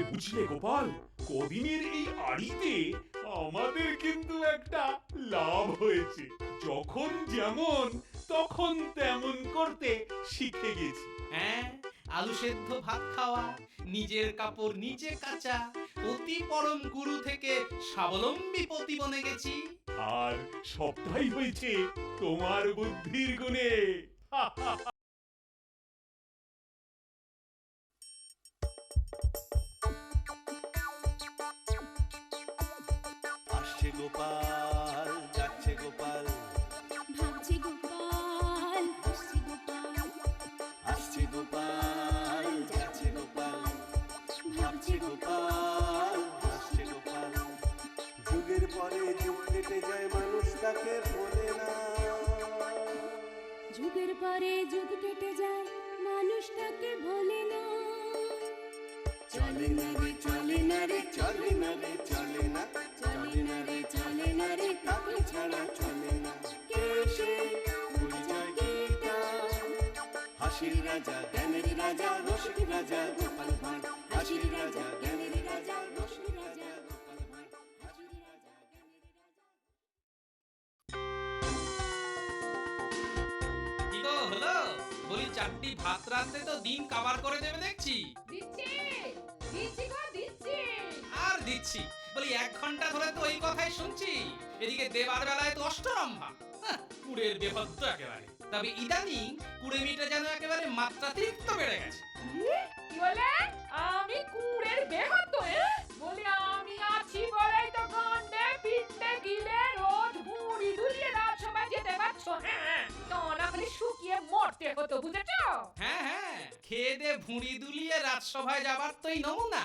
বুঝলে গোপাল, কদিনের এই আড়িতে আমাদের কিন্তু একটা লাভ হয়েছে। যখন যেমন তখন তেমন করতে শিখে গেছি। হ্যাঁ, আলু সেদ্ধ ভাত খাওয়া, নিজের কাপড় নিজে কাচা, অতি পরম গুরু থেকে স্বাবলম্বী পতি বনে গেছি। আর সবটাই হয়েছে তোমার বুদ্ধির গুণে। আসছে গোপাল, যাচ্ছে গোপাল, ভাবছে গোপাল, হাসছে গোপাল, আসছে গোপাল, যাচ্ছে গোপাল, ভাবছে গোপাল, হাসছে গোপাল। যুগের পরে যুগ কেটে যায়, মানুষ তাকে ভোলে না। যুগের পরে যুগ কেটে যায়, মানুষ তাকে ভোলে না। চলে না রে, চলে না রে, চলে না রে, চলে না, চলে না রে, চলে না রে, তাকে ছাড়া চলে না। কে সে? পরিচয় কি তার? হাসির রাজা, জ্ঞানের রাজা, রসিক রাজা গোপাল ভাঁড়। হাসির রাজা, জ্ঞানের রাজা, রসিক রাজা গোপাল ভাঁড়। হাসির রাজা, জ্ঞানের রাজা। কি গো হলো? বলি চারটি ভাত রাঁধতে তো দিন কাবার করে দেবে দেখছি। দিচ্ছি দিচ্ছি গো দিচ্ছি। আর দিচ্ছি বলি 1 ঘন্টা ধরে তো এই কথাই শুনছি। এদিকে দেবার বেলায় তো অষ্টরম্ভা, কুড়ের বেভদ্র একেবারে। তবে ইদানিং কুড়েমিটা যেন একেবারে মাত্রাতিরিক্ত বেড়ে গেছে। কি বলে? আমি কুড়ের বেহত বলি আমি আছি বলেই তো গন্ডে পিঠে গিলে রোজ মুড়ি দুলিয়ে রাজসভায় যেতে পারছো। হ্যাঁ তো না হলে শুকিয়ে মরতে হতো, বুঝেছো? হ্যাঁ হ্যাঁ, খেয়ে দে ভুঁড়ি দুলিয়ে রাজসভায় যাবার তোই নমুনা।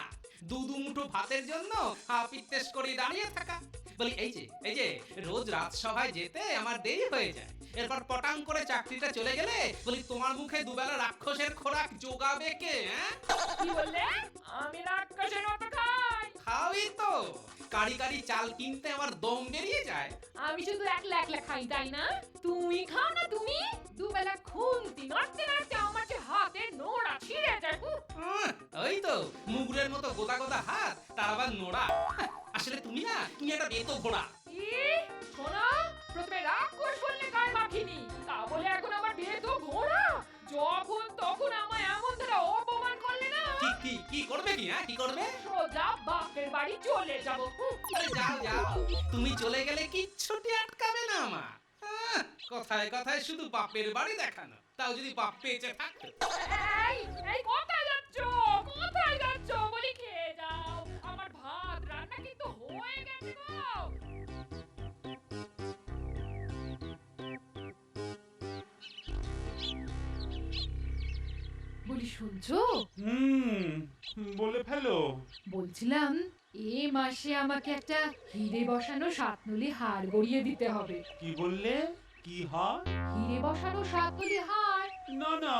দু মুঠো ভাতের জন্য হাপিত্তেশ করে দাঁড়িয়ে থাকা। বলি এই যে রোজ রাজসভায় যেতে আমার দেরি হয়ে যায়, এরপর পটাং করে চাকরিটা চলে গেলে বলি তোমার মুখে দুবেলা রাক্ষসের খোরাক জোগাবে কে? কি বললে? আমি রাক্ষসের মতো খাই? খাওই তো, কারি কারি চাল কিনতে আমার দম বেরিয়ে যায়। আমি শুধু একলা একলা খাই তাই না? তুমি খাও না? তুমি দুবেলা খুন্তি নাড়তে নাড়তে আমার যে হাতে নোড়া ছিঁড়ে যায়। ওই তো মুগুরের মতো গোদা গোদা হাত, তার আবার নোড়া। আসলে তুমি একটা বেতো ঘোড়া। শোনো, প্রথমে রাক্ষস বললে গায়ে মাখিনি, তা বলে এখন আমার বিয়ে তো ঘোড়া। যখন তখন আমায় এমন ধরে অপমান করলে না, কি করবে কি করবে? সোজা বাপের বাড়ি চলে যাব। আরে যাও, তুমি চলে গেলে কিচ্ছুটি আটকাবে না আমার। কথায় কথায় শুধু বাপের বাড়ি দেখানো, তাও যদি বাপ বেঁচে থাকতো। এই কোথায় যাচ্ছ? কোথায় যাচ্ছ? বলি খেয়ে যাও, আমার ভাত রান্না কিন্তু হয়ে গেছে গো। বলি শুনছো? বলে ফেলো। বলছিলাম এ মাসে আমাকে একটা হিরে বসানো সাতনলি হার গড়িয়ে দিতে হবে। কি বললে? কি হার? হিরে বসানো সাতনলি হার। না,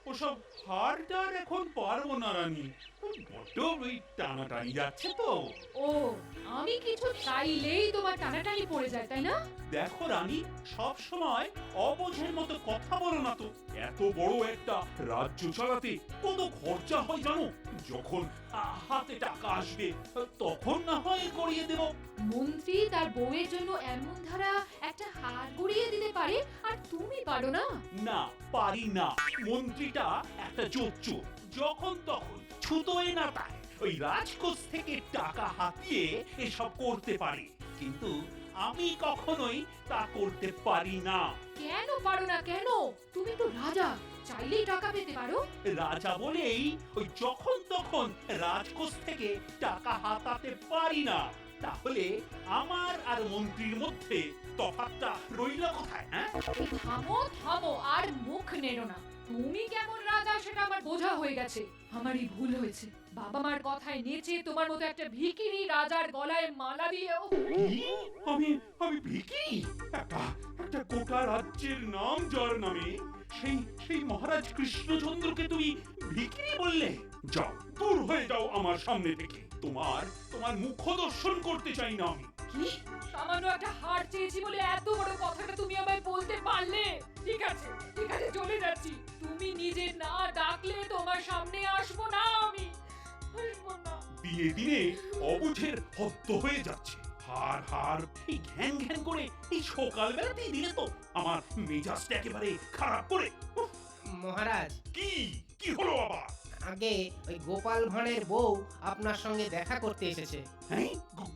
ওসব হারটার এখন পারবো না রানী। বড্ড ওই টানাটানি যাচ্ছে তো। ও, আমি কিছু চাইলেই তোমার টানাটানি পড়ে যায় তাই না? দেখো রানী, সব সময় অবোঝের মতো কথা বলো না তো। এত বড় একটা রাজ্য চালাতে কত খরচা হয় জানো? যখন হাতে টাকা আসবে তখন না হয় করিয়ে দেব। মন্ত্রী তার বউয়ের জন্য এমন ধারা একটা হার গড়িয়ে দিতে পারে, আর তুমি পারো না? না, পারি না। মন্ত্রীটা একটা চোর, যখন তখন ছুতোয় না তাই ওই রাজকোষ থেকে টাকা হাতিয়ে এসব করতে পারে, কিন্তু আমি কখনোই তা করতে পারি না। কেন পারো না? কেন? তুমি তো রাজা, চাইলেই টাকা পেতে পারো। রাজা বলেই ওই যখন তখন রাজকোষ থেকে টাকা হাতাতে পারি না। তাহলে আমার আর মন্ত্রীর মধ্যে তফাৎটা রইল কোথায়? থামো আর মুখ নেড়ো না। তুমি কেমন রাজা সেটা আমার বোঝা হয়ে গেছে। আমারই ভুল হয়েছে। বাবা মার কথায় নেচে তোমার মতো একটা ভিখিরি রাজার গলায় মালা দিয়েও। আমি ভিখিরি? একটা গোটা রাজ্যের নাম যার নামে, সেই মহারাজ কৃষ্ণচন্দ্রকে তুমি ভিখিরি বললে? যাও, দূর হয়ে যাও আমার সামনে থেকে। তোমার মুখ দর্শন করতে চাই না আমি। কি? সামান্য একটা হার চেয়েছি বলে এত বড় কথাটা তুমি আমায় বলতে পারলে? ঠিক আছে চলে যাচ্ছি। তুমি নিজে না ডাকলে তোমার সামনে আসবো না আমি। আসবো না। দিনে দিনে অবুঝের হত্যা হয়ে যাচ্ছে। হার হার এই ঘ্যান ঘ্যান করে এই সকালবেলাতেই দিলে তো আমার মেজাজটা একেবারে খারাপ করে। উফ, মহারাজ, কি কি হলো আবার? আগে ওই গোপাল ভাঁড়ের বউ আপনার সঙ্গে দেখা করতে এসেছে। হ্যাঁ,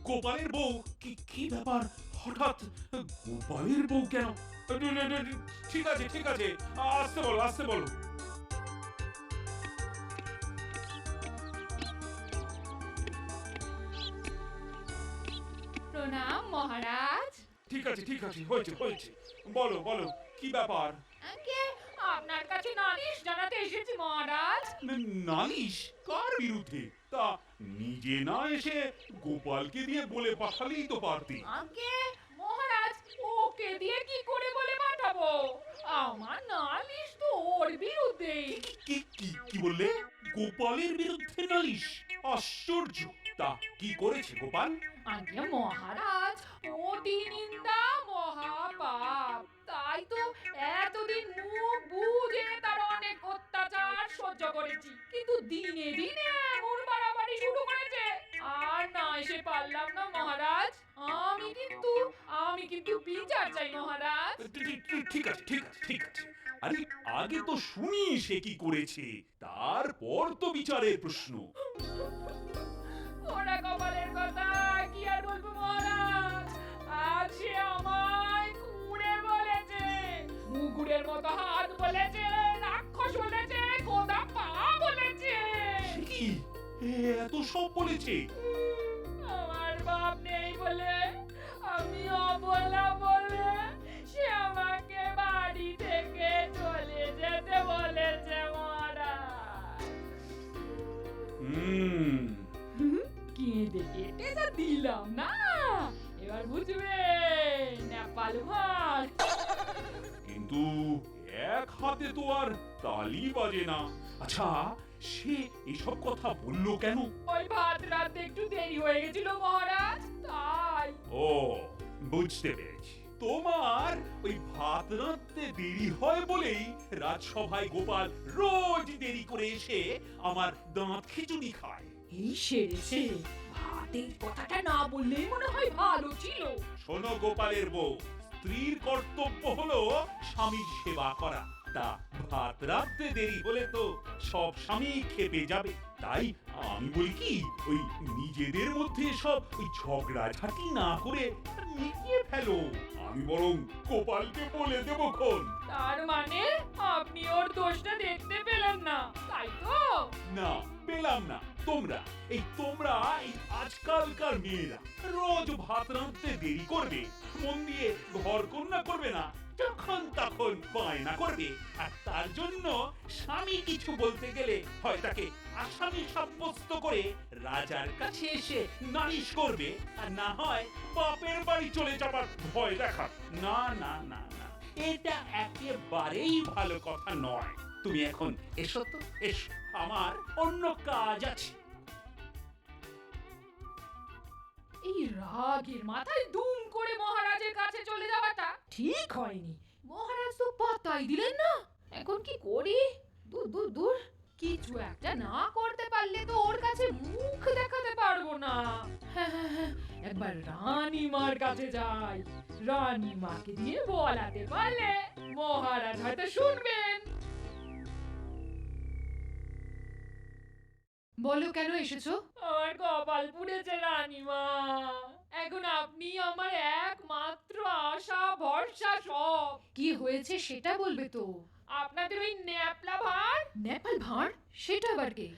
গোপালের বউ? কি কি ব্যাপার? হঠাৎ গোপালের বউ কেন? ঠিক আছে ঠিক আছে, আসতে বলো আসতে বলো। প্রণাম মহারাজ। ঠিক আছে হয়েছে হয়েছে, বলো বলো কি ব্যাপার? আগে আপনার কাছে নালিশ জানাতে এসেছি মহারাজ। নালিশ? কার বিরুদ্ধে? তা নিজে না এসে গোপালকে দিয়ে বলে পাঠালেই তো পারতি। আগে মহারাজ, ওকে দিয়ে কি করে বলে পাঠাবো? আমার নালিশ তো ওর বিরুদ্ধেই। কি কি কি বললে? গোপালের বিরুদ্ধে নালিশ? আশ্চর্য! তা কি করেছে গোপাল? আগে মহারাজ, অতি নিন্দা মহাপাপ। তাই তো এতদিন মুখ বুজে তার অনেক অত্যাচার সহ্য করেছি, কিন্তু দিনে দিনে এমন বাড়াবাড়ি শুরু করেছে, আর না এসে পারলাম না মহারাজ। আমি কিন্তু বিচার চাই মহারাজ। ঠিক আছে ঠিক আছে, আরে আগে তো শুনি সে কি করেছে, তারপর তো বিচারের প্রশ্ন। ওরা কপালের কথা কি আর বলবো মহারাজ। আজ সে আমায় কুড়ে বলেছে, মুগুরের মতো হাত বলেছে, রাক্ষস বলেছে, খোদা পা বলেছে। সে কি এত সব বলেছে? আমার বাপ নেই বলে, আমি অবলা বলে সে আমাকে বাড়ি থেকে চলে যেতে বলেছে মহারাজ। কেঁদে কেটে যা দিলাম না, এবার বুঝবে নেপাল ভাঁড়। কিন্তু এক হাতে তো আর তালি বাজে না। আচ্ছা, সে এসব কথা বললো কেন? ওই ভাত রাতে একটু দেরি হয়ে গেছিল মহারাজ, তাই। ও, বুঝতে পেরেছি। তোমার ওই ভাত রাঁধতে দেরি হয় বলেই রাজসভায় গোপাল রোজ দেরি করে এসে আমার দাঁত খিচুড়ি খায়। এই সেরেছে, ভাতের কথাটা না বললেই মনে হয় ভালো ছিল। শোনো গোপালের বউ, স্ত্রীর কর্তব্য হলো স্বামীর সেবা করা। তা ভাত রাঁধতে দেরি হলে তো সব স্বামী খেপে যাবে। তাই আমি বলি কি, ওই নিজেদের মধ্যে সব ওই ঝগড়াঝাটি না করে মিটিয়ে ফেলো। আমি বরং গোপালকে বলে দেবো খন। তার মানে আপনি ওর দোষটা দেখতে পেলেন না, তাই তো? না, পেলাম না। তোমরা এই আজকালকার মেয়েরা রোজ ভাত রাঁধতে দেরি করবে, মন দিয়ে ঘর কন্যা করবে না, যখন তখন বায়না করবে, আর তার জন্য স্বামী কিছু বলতে গেলে হয় তাকে আসামি সাব্যস্ত করে রাজার কাছে এসে নালিশ করবে, আর না হয় বাপের বাড়ি চলে যাবার ভয় দেখা। না না না না, এটা একেবারেই ভালো কথা নয়। তুমি এখন এসো তো, এসো, আমার অন্য কাজ আছে। এই রাগের মাথায় দুম করে মহারাজের কাছে চলে যাওয়াটা ঠিক হয়নি। মহারাজ তো পাত্তাই দিলেন না। এখন কি করি? দূর দূর দূর, কিছু একটা না করতে পারলে তো ওর কাছে মুখ দেখাতে পারবো না। হ্যাঁ, একবার রানীমার কাছে যাই। রানীমাকে দিয়ে বলাতে পারলে মহারাজ হয়তো শুনবেন। বলো, কেন এসেছো? আমার কপাল পুড়েছে রানীমা। এখন আপনি আমার একমাত্র আশা, ভরসা, সব। কি হয়েছে সেটা বলবে তো। আপনাদের ওই ন্যাপলা ভাঁড়। নেপাল ভাঁড়? সেটা আবার কে?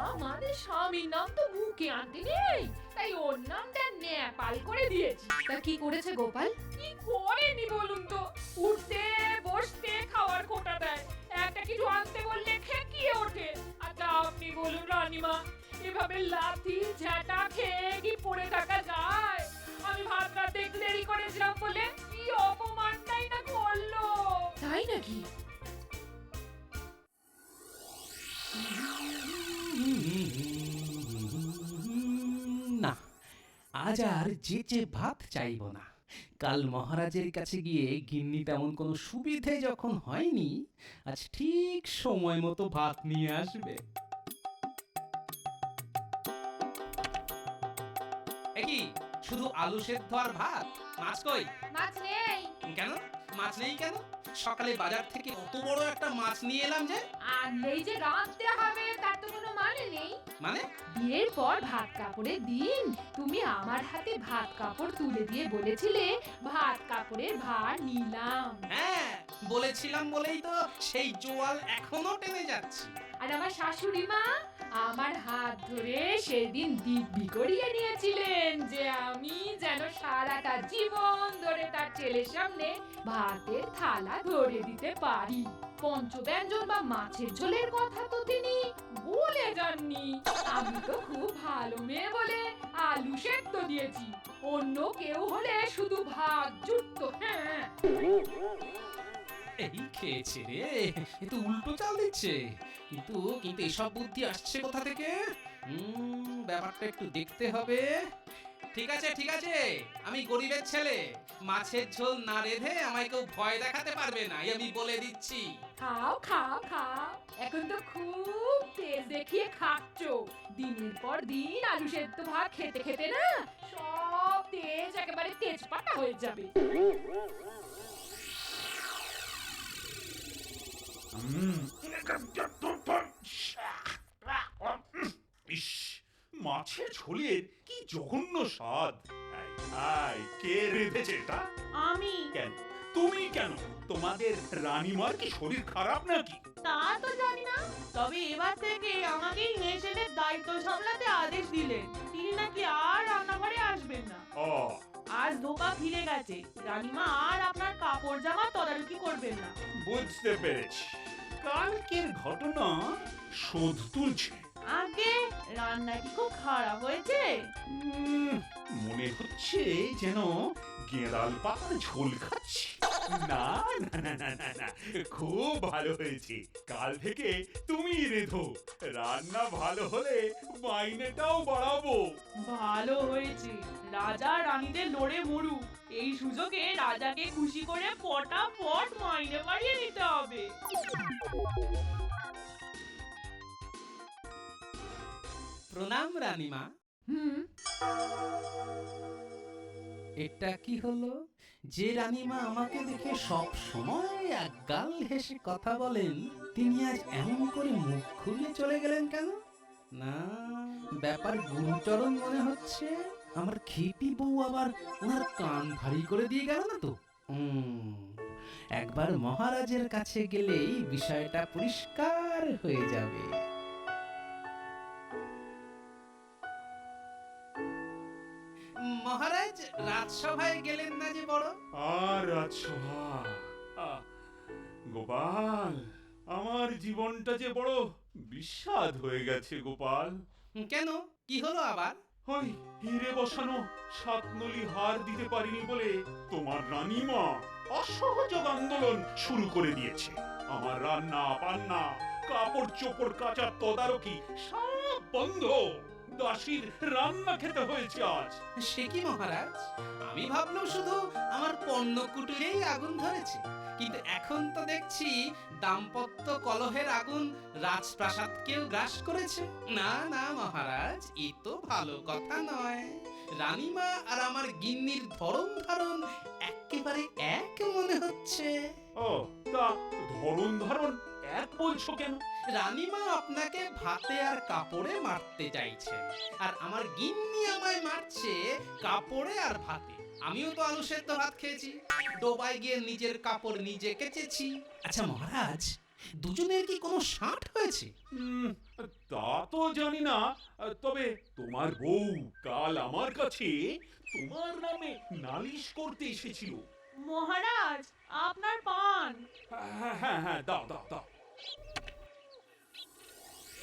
আমাদের স্বামীর নাম তো মুখে আনতে নেই, তাই ওর নামটা নেপাল করে দিয়েছি। তা কি করেছে গোপাল? কি করেনি বলুন তো? উঠতে বসতে খাওয়ার খোটা দেয়, একটা কিছু আনতে বললে খেকিয়ে ওঠে। আচ্ছা আপনি বলুন রানীমা, এভাবে লাথি ঝাঁটা খেয়ে কি পড়ে থাকা যায়? আমি ভাত রাতে একটু দেরি করেছিলাম বলে কি অপমানটাই না করলো। তাই নাকি? না, আজ আর যেচে ভাত চাইব না। কাল মহারাজের কাছে গিয়ে গিন্নি তেমন কোনো সুবিধে যখন হয়নি, আজ ঠিক সময় মতো ভাত নিয়ে আসবে। কি শুধু আলু সেদ্ধ আর ভাত? মাছ কই? মাছ নেই। কেন মাছ নেই কেন? সকালে বাজার থেকে অত বড় একটা মাছ নিয়ে এলাম যে। আনলেই যে রাঁধতে হবে তার তো কোনো মানে নেই। মানে? বিয়ের পর ভাত কাপড়ের দিন তুমি আমার হাতে ভাত কাপড় তুলে দিয়ে বলেছিলে ভাত কাপড়ের ভার নিলাম। হ্যাঁ বলেছিলাম বলেই তো সেই জোয়াল এখনো টেনে যাচ্ছি। আর আমার শাশুড়ি মা আমার হাত ধরে সেদিন দিব্যি করিয়ে নিয়েছিলেন যে আমি যেন সারাটা জীবন ধরে তার ছেলের সামনে ভাতের থালা ধরে দিতে পারি। পঞ্চব্যঞ্জন বা মাছের ঝোলের কথা তো তিনি বলে যাননি। আমি তো খুব ভালো মেয়ে বলে আলু সেদ্ধ দিয়েছি। অন্য কেউ হলে শুধু ভাত জুটতো। হ্যাঁ এই খেয়েছে রে, এ তো উল্টো চাল দিচ্ছে। কিন্তু কিন্তু এসব বুদ্ধি আসছে কোথা থেকে? ব্যাপারটা একটু দেখতে হবে। ঠিক আছে ঠিক আছে, আমি গরিবের ছেলে, মাছের ঝোল না রেঁধে আমায় কেউ ভয় দেখাতে পারবে না, আমি বলে দিচ্ছি। খাও খাও খাও, এখন তো খুব তেজ দেখিয়ে খাচ্ছ। দিনের পর দিন আলু সেদ্ধ ভাত খেতে খেতে না সব তেজ একেবারে তেজপাতা হয়ে যাবে। ইস, মাছের ঝোলের কি জঘন্য স্বাদ! কে রেঁধেছে এটা? আমি। কেন তুমি কেন? তোমাদের রানীমার কি শরীর খারাপ নাকি? তা তো জানি না, তবে এবার থেকে আমাকে হেসেলের দায়িত্ব সামলাতে আদেশ দিলেন। তিনি নাকি আর রান্নাঘরে আসবেন না। ও আজ ধোপা ফিরে গেছে, রানীমা আর আপনার কাপড় জামা তদারকি করবেন না। বুঝতে পেরেছি, কালকের ঘটনা শোধ তুলছে। আগে রান্না কি খুব খারাপ হয়েছে? মনে হচ্ছে যেন গেঁড়াল পাতার ঝোল খাচ্ছি। না না না না না না, খুব ভালো হয়েছে। কাল থেকে তুমি রেঁধো, রান্না ভালো হলে মাইনেটাও বাড়াবো। ভালো হয়েছে, রাজা রানীদের লড়ে মরুক, এই সুযোগে রাজাকে খুশি করে পটাপট মাইনে বাড়িয়ে নিতে হবে। প্রণাম রানীমা। এটা কি হলো যে রানীমা আমাকে দেখে সব সময় একগাল হেসে কথা বলেন, তিনি আজ এমন করে মুখ ঘুরিয়ে চলে গেলেন কেন? না, ব্যাপার গুরুচরণ মনে হচ্ছে। আমার খেপি বউ আবার ওনার কান ভারী করে দিয়ে গেল না তো? একবার মহারাজের কাছে গেলেই বিষয়টা পরিষ্কার হয়ে যাবে। মহারাজ রাজসভায় গেলেন না যে বড়? আর রাজসভা, গোপাল, আমার জীবনটা যে বড় বিস্বাদ হয়ে গেছে গোপাল। কেন, কি হলো আবার? ওই হিরে বসানো সাতনলি হার দিতে পারিনি বলে তোমার রানীমা অসহযোগ আন্দোলন শুরু করে দিয়েছে। আমার রান্না বান্না, কাপড় চোপড় কাচার তদারকি সব বন্ধ। দাসীর রান্না খেতে হয়েছে আজ। সে কি মহারাজ, আমি ভাবলাম শুধু আমার পণ্য কুটিরেই আগুন ধরেছে, কিন্তু এখন তো দেখছি দাম্পত্য কলহের আগুন রাজপ্রাসাদকেও গ্রাস করেছে। না না মহারাজ, এ তো ভালো কথা নয়। রানীমা আর আমার গিন্নির ধরন ধারণ একেবারে এক মনে হচ্ছে। ও তা ধরন ধারণ এক বলছো কেন? রানীমা আপনাকে ভাতে আর কাপড়ে মারতে চাইছেন, আর আমার গিন্নি আমায় মারছে কাপড়ে আর ভাতে। আমিও তো আলু সেদ্ধ ভাত খেয়েছি, ডোবায় গিয়ে নিজের কাপড় নিজে কেচেছি। আচ্ছা মহারাজ, দুজনের কি কোনো ষাট হয়েছে? তা তো জানি না, তবে তোমার বউ কাল আমার কাছে তোমার নামে নালিশ করতে এসেছিল। মহারাজ, আপনার পান। হ্যাঁ হ্যাঁ হ্যাঁ, দাও দাও দাও।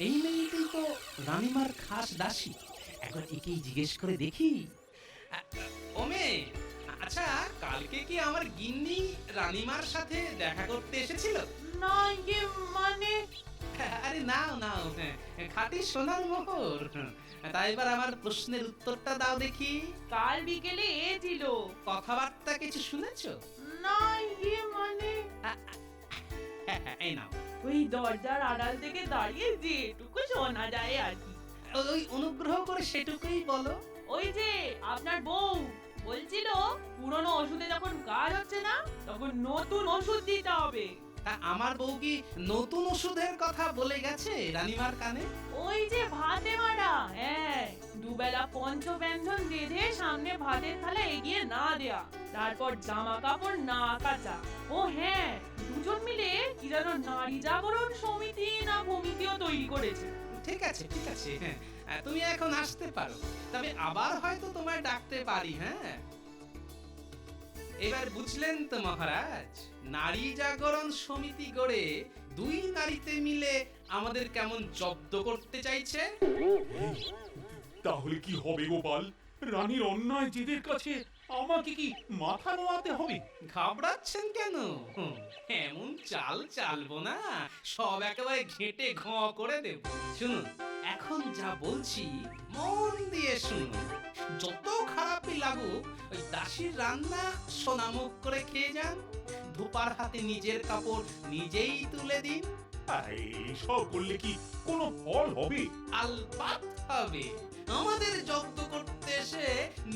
এই মেয়েটাই তো রানীমার খাস দাসী, একবার একেই জিজ্ঞেস করে দেখি। ও মেয়ে, আচ্ছা কালকে কি আমার গিন্নি রানীমার সাথে দেখা করতে এসেছিল? না, মানে আরে নাও নাও, খাঁটি সোনার মোহর। তাই এবার আমার প্রশ্নের উত্তরটা দাও দেখি। কাল বিকেলে এছিল। কথাবার্তা কিছু শুনেছো? না, মানে এই নাও। ওই দরজার আড়াল থেকে দাঁড়িয়ে যেটুকু শোনা যায় আর কি। ওই অনুগ্রহ করে সেটুকুই বলো। ওই যে আপনার বউ বলছিল পুরনো ওষুধে যখন কাজ হচ্ছে না তখন নতুন ওষুধ দিতে হবে। তা আমার বউ কি নতুন ওষুধের কথা বলে গেছে রানীমার কানে? ওই যে ভাতে মারা, হ্যাঁ, দুবেলা পঞ্চব্যঞ্জন বেঁধে সামনে ভাতের থালা এগিয়ে না দেয়া, তারপর জামা কাপড় না কাচা। ও হ্যাঁ, দুজন মিলে কি যেন নারী জাগরণ সমিতি না কমিটিও তৈরি করেছে। ঠিক আছে ঠিক আছে, হ্যাঁ, তুমি এখন আসতে পারো, তবে আবার হয়তো তোমায় ডাকতে পারি। হ্যাঁ, এবার বুঝলেন তো মহারাজ, নারী জাগরণ সমিতি গড়ে দুই নারীতে মিলে আমাদের কেমন জব্দ করতে চাইছে। তাহলে কি হবে গোপাল? রানীর অন্যায় জেদের কাছে আমাকে কি মাথা নোয়াতে হবে? ঘাবড়াচ্ছেন কেন? এমন চাল চালবো না, সব একেবারে ঘেঁটে ঘ করে দেব। শুনুন, এখন যা বলছি মন দিয়ে শুনুন। যত খারাপই লাগুক, ওই দাসীর রান্না সোনামুখ করে খেয়ে যান, ধোপার হাতে নিজের কাপড় নিজেই তুলে দিন। সব করলে কি কোনো ফল হবে? আলবাত হবে। আমাদের জব্দ করতে এসে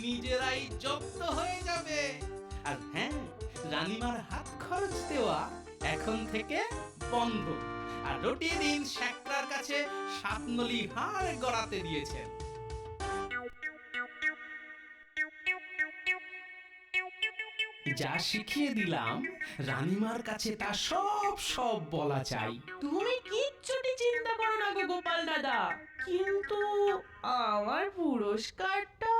নিজেরাই জব্দ হয়ে যাবে। আর হ্যাঁ, রানীমার হাত খরচ দেওয়া এখন থেকে বন্ধ। আর রটিয়ে দিন শেখরার কাছে 7 নলি হাড় গড়াতে দিয়েছেন। যা শিখিয়ে দিলাম রানীমার কাছে তা সব বলা চাই। তুমি কিচ্ছুটি চিন্তা করো না গো গোপাল দাদা, কিন্তু আমার পুরস্কারটা।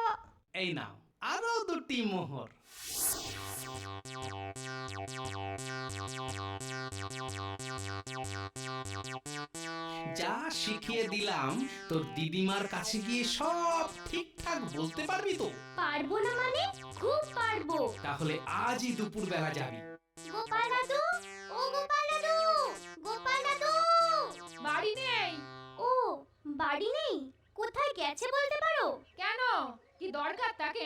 এই নাও আরো 2টি মোহর। যা শিখিয়ে দিলাম তোর দিদিমার কাছে গিয়ে সব ঠিকঠাক বলতে পারবি তো? পারবো না মানে? খুব পারবো। তাহলে আজই দুপুর বেলা যাবি। গোপাল দাদু, ও গোপাল দাদু, গোপাল দাদু। বাড়ি নেই। ও, বাড়ি নেই? কোথায় গেছে বলতে পারো? কেন, কি দরকার তাকে?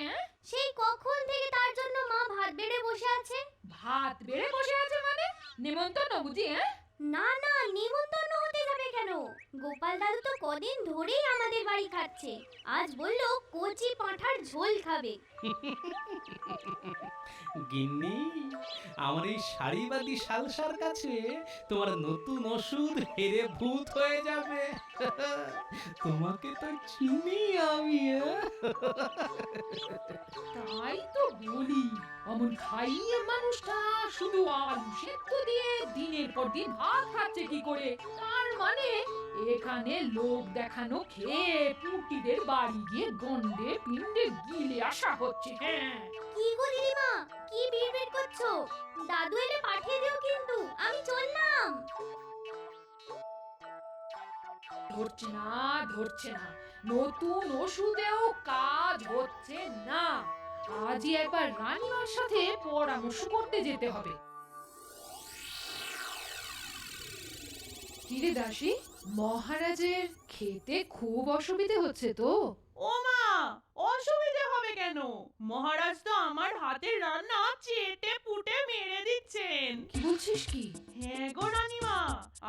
সেই কখন থেকে তার জন্য মা ভাত বেড়ে বসে আছে। ভাত বেড়ে বসে আছে মানে? নেমন্তন্ন বুঝি? না না, নিমন্ত্রণ হতে যাবে কেন? গোপাল দাদু তো কদিন ধরেই আমাদের বাড়ি খাচ্ছে। আজ বললো কচি পাঁঠার ঝোল খাবে। গিন্নি, আমার এই শাড়িবাদী শালসার কাছে তোমার নতুন ওষুধ হেরে ভূত হয়ে যাবে। তোমাকে তো চিনি আমি। তাই তো বলি, অমন খাইয়ে মানুষটা শুধু আলু সেদ্ধ দিয়ে দিনের পর দিন ভাত খাচ্ছে কি করে? তার মানে এখানে লোক দেখানো খেয়ে পুটিদের বাড়ি গিয়ে গন্ডে পিণ্ডে গিলে আসা হচ্ছে। হ্যাঁ, কি গো দিদিমা, কি বিড়বিড় করছো? দাদু এলে পাঠিয়ে দিও কিন্তু, আমি চললাম। ধরছে না, নতুন ওষুধেও কাজ হচ্ছে না। আজই একবার রানীমার সাথে পরামর্শ করতে যেতে হবে। কিরে দাসী, মহারাজের খেতে খুব অসুবিধে হচ্ছে তো? ও মা, অসুবিধে হবে কেন? মহারাজ তো আমার হাতের রান্না চেটে পুটে মেরে দিচ্ছেন। কি বলছিস কি? হ্যাঁ গো রানীমা,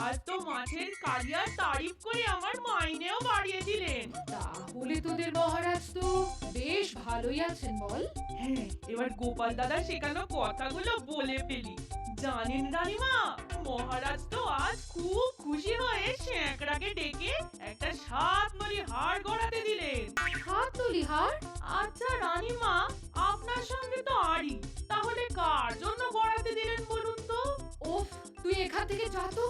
আজ তো মাছের কালিয়ার তারিফ করে আমার মাইনেও বাড়িয়ে দিলেন। তাহলে তোদের মহারাজ তো বেশ ভালোই আছেন বল? হ্যাঁ, এবার গোপাল দাদা শেখানো কথাগুলো বলে ফেলি। জানেন রানীমা, মহারাজ তো আজ খুব খুশি হয়ে শেখরাকে ডেকে একটা 7 নলি হাড় গড়াতে দিলেন। 7 নলি হাড়? আচ্ছা রানীমা, আপনার সঙ্গে তো আড়ি, তাহলে কার জন্য গড়াতে দিলেন বলুন তো? ওফ, তুই এখান থেকে যা তো।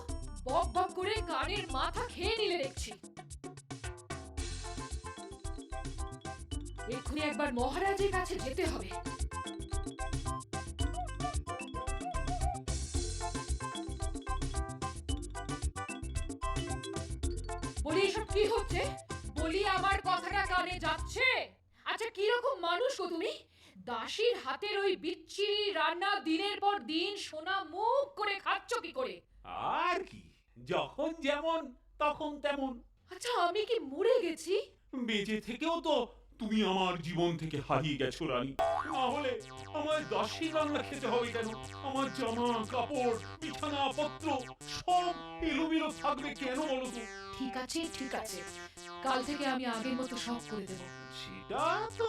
বক বক করে কানের মাথা খেয়ে নিলে দেখছি। এক্ষুনি একবার মহারাজের কাছে যেতে হবে। বলি এসব কি হচ্ছে? বলি আমার কথাটা কানে যাচ্ছে? আচ্ছা, কিরকম মানুষ গো তুমি? দাসীর হাতের ওই বিচ্ছিরি রান্না দিনের পর দিন সোনা মুখ করে খাচ্ছ কি করে? আর কি, যখন যেমন তখন তেমন। আচ্ছা, আমি কি মরে গেছি? বেঁচে থেকেও তো তুমি আমার জীবন থেকে হারিয়ে গেছো রানী। না হলে আমার দাসী রান্না খেতে হবে কেন? আমার জামা কাপড় বিছানা পত্র সব এলোমেলো থাকবে কেন বলো তো? ঠিক আছে, কাল থেকে আমি আগের মতো সব করে দেবো। সেটা তো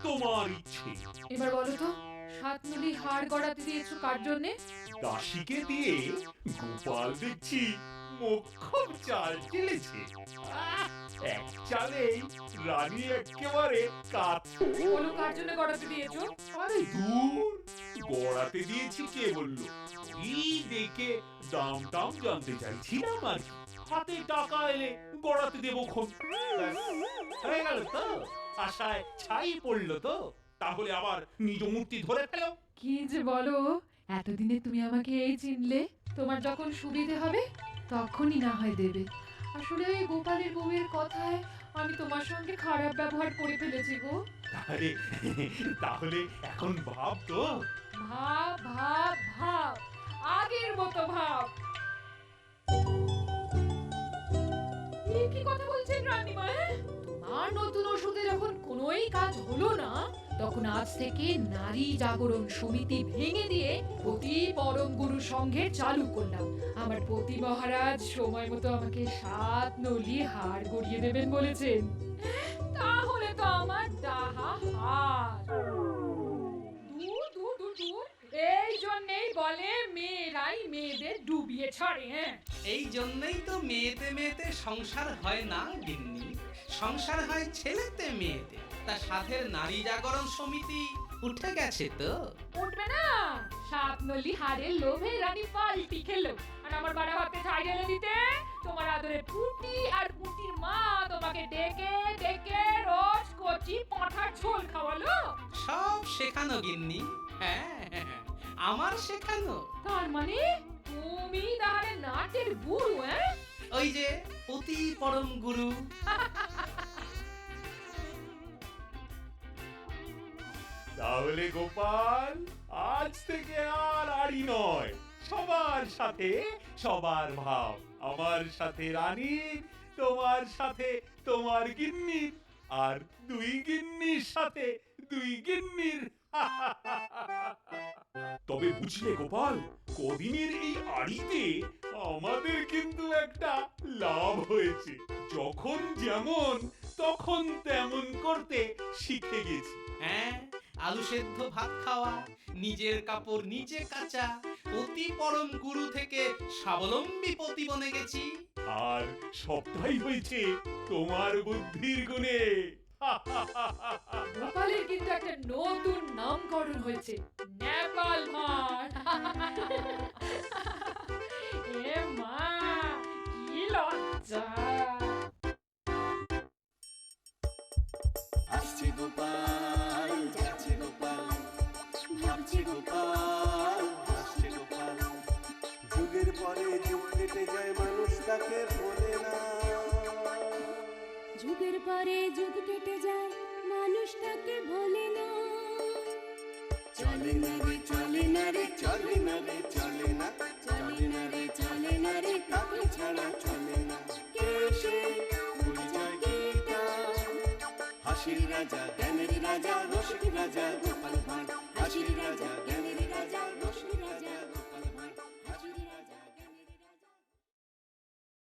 তোমার ইচ্ছে। এবার বলো তো, সাতনলি হাড় গড়াতে দিয়েছো কার জন্যে? দাসীকে দিয়ে গোপাল দেখছি মোক্ষম চাল চেলেছে। এক চালেই রানী একেবারে কাত। বলো কার জন্য গড়াতে দিয়েছো? আরে দূর, গড়াতে দিয়েছি কে বললো? এই দেখে দাম জানতে চাইছিলাম আর কি। হাতে টাকা এলে গড়াতে দেবো খন। ব্যাস, হয়ে গেল তো? আশায় ছাই পড়লো তো? তাহলে আবার নিজ মূর্তি ধরে ফেলো। কি যে বলো, এতদিনে তুমি আমাকে এই চিনলে? তোমার যখন সুবিধে হবে তখনই না হয় দেবে। আসলে ওই গোপালের বউয়ের কথায় আমি তোমার সঙ্গে খারাপ ব্যবহার করে ফেলেছি গো। তাহলে এখন ভাব তো। ভাব ভাব ভাব, আগের মতো ভাব। এ কি কথা বলছেন রানীমা? তোমার নতুন ওষুধে যখন কোনোই কাজ হলো না, তখন আজ থেকে নারী জাগরণ সমিতি ভেঙে দিয়ে পতি পরম গুরু সংঘে চালু করলাম। আমার পতি মহারাজ সময় মতো আমাকে 7 নলি হাড় গড়িয়ে দেবেন বলেছেন। তাহলে তো আমার ডাহা হার। দূর দূর দূর দূর, এই জন্যই বলে মেয়েরাই মেয়েদের ডুবিয়ে ছাড়ে। হ্যাঁ, এই জন্যই তো মেয়েতে মেয়েতে সংসার হয় না গিন্নি, সংসার হয় ছেলেতে মেয়েতে। তা সাথের নারী জাগরণ সমিতি উঠে গেছে তো? উঠবে না? 7 নলি হাড়ের লোভে রানী পাল্টি খেলো, আর আমার বাড়া ভাতে ছাই ঢেলে দিতে তোমার আদরে পুটি আর পুটির মা তোমাকে ডেকে ডেকে রোজ কচি পাঁঠার ঝোল খাওয়ালো। সব শেখানো গিন্নি, হ্যাঁ আমার শেখানো। তার মানে তুমি তাহলে নাটের গুরু? হ্যাঁ, ওই যে অতি পরম গুরু। তাহলে গোপাল, আজ থেকে আর আড়ি নয়, সবার সাথে সবার ভাব। আমার সাথে রানীর, তোমার সাথে তোমার গিন্নির, আর 2 গিন্নির সাথে 2 গিন্নির। তবে বুঝলে গোপাল, কদিনের এই আড়িতে আমাদের কিন্তু একটা লাভ হয়েছে। যখন যেমন তখন তেমন করতে শিখে গেছি। হ্যাঁ, আলু সেদ্ধ ভাত খাওয়া, নিজের কাপড় নিজে কাচা, অতি পরম গুরু থেকে স্বাবলম্বী পতি বনে গেছি। আর সবটাই হয়েছে তোমার বুদ্ধির গুণে। গোপালের কিন্তু একটা নতুন নামকরণ হয়েছে, নেপাল ভাঁড়। এ মা, কি লজ্জা! আসছে গোপাল, যাচ্ছে গোপাল, ভাবছে গোপাল, হাসছে গোপাল। যুগের পরে যুগ কেটে যায়, মানুষ তাকে ভোলে না। যুগের পরে যুগ কেটে যায়, মানুষ তাকে ভোলে না। চলে না রে চলে না রে চলে না রে চলে না, চলে না রে চলে না রে তাকে ছাড়া চলে না। কে সে পরিচয় কি তার? হাসির রাজা, জ্ঞানের রাজা, রসিক রাজা গোপাল ভাঁড়। হাসির রাজা, জ্ঞানের রাজা, রসিক